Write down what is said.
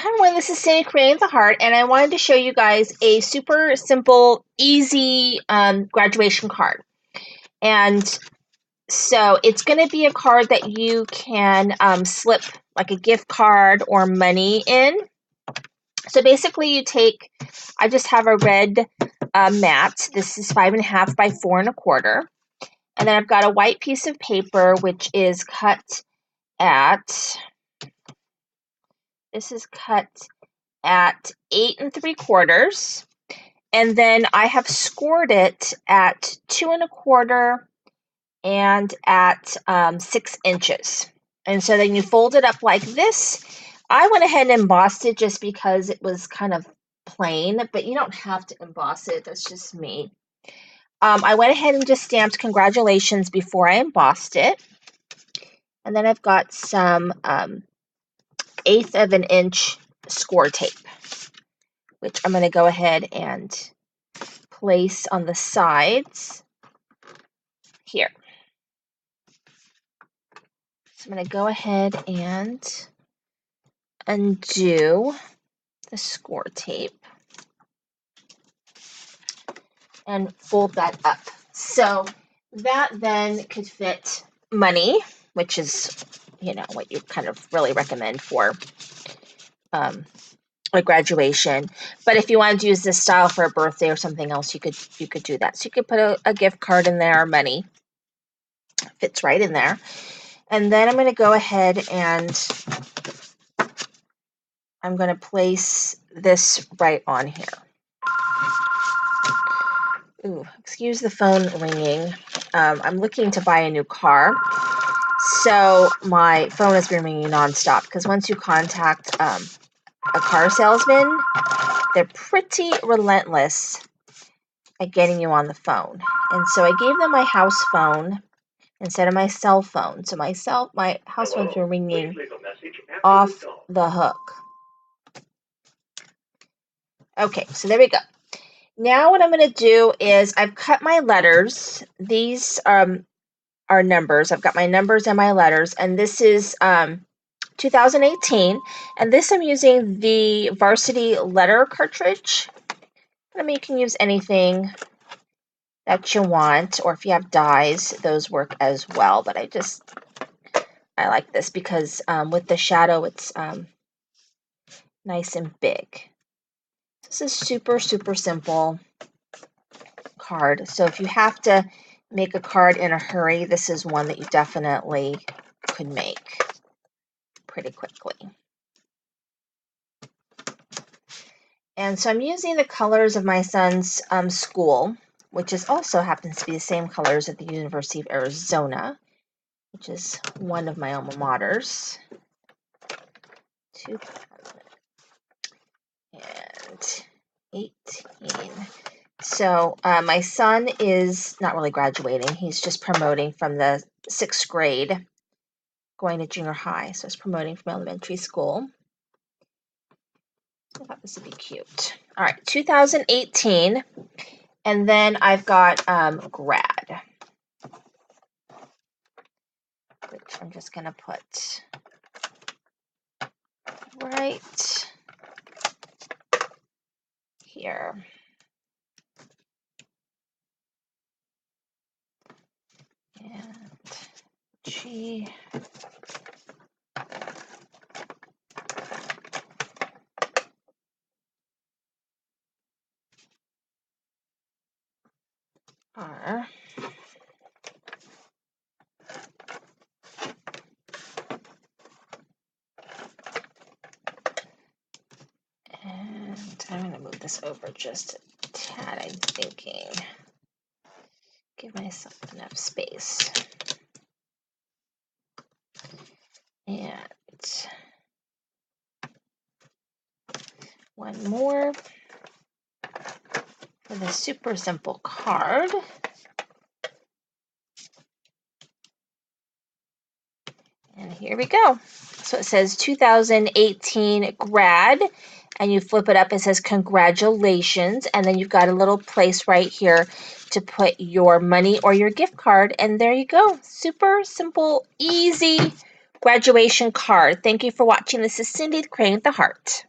Hi everyone, this is Cindy Creating the Heart, and I wanted to show you guys a super simple, easy graduation card. And so it's going to be a card that you can slip like a gift card or money in. So basically I just have a red mat. This is 5.5 by 4.25. And then I've got a white piece of paper, which is cut at 8 3/4, and then I have scored it at 2.25 and at 6 inches. And so then you fold it up like this. I went ahead and embossed it just because it was kind of plain, but you don't have to emboss it. That's just me. I went ahead and just stamped congratulations before I embossed it. And then I've got some 1/8 of an inch score tape, which I'm going to go ahead and place on the sides here. So I'm going to go ahead and undo the score tape and fold that up. So that then could fit money, which is, what you kind of really recommend for a graduation. But if you wanted to use this style for a birthday or something else, you could do that. So you could put a gift card in there, or money. Fits right in there. And then I'm going to go ahead and I'm going to place this right on here. Ooh, excuse the phone ringing. I'm looking to buy a new car, so my phone has been ringing nonstop because once you contact a car salesman, they're pretty relentless at getting you on the phone. And so I gave them my house phone instead of my cell phone. So my house phone's been ringing off the hook. Okay, so there we go. Now what I'm going to do is I've cut my letters. These are numbers. I've got my numbers and my letters, and this is 2018. And this I'm using the Varsity letter cartridge. I mean, you can use anything that you want, or if you have dies, those work as well. But I like this because with the shadow, it's nice and big. This is super, super simple card. So if you have to make a card in a hurry, this is one that you definitely could make pretty quickly. And so I'm using the colors of my son's school, which also happens to be the same colors at the University of Arizona, which is one of my alma maters. 2018. So my son is not really graduating. He's just promoting from the 6th grade, going to junior high. So it's promoting from elementary school. I thought this would be cute. All right, 2018. And then I've got grad, which I'm just going to put right here. And G. R. And I'm going to move this over just a tad, I'm thinking. Give myself enough space. And one more for the super simple card. And here we go. So it says 2018 grad, and you flip it up, it says congratulations, and then you've got a little place right here to put your money or your gift card, and there you go. Super simple, easy graduation card. Thank you for watching. This is Cindy, Creating the Heart.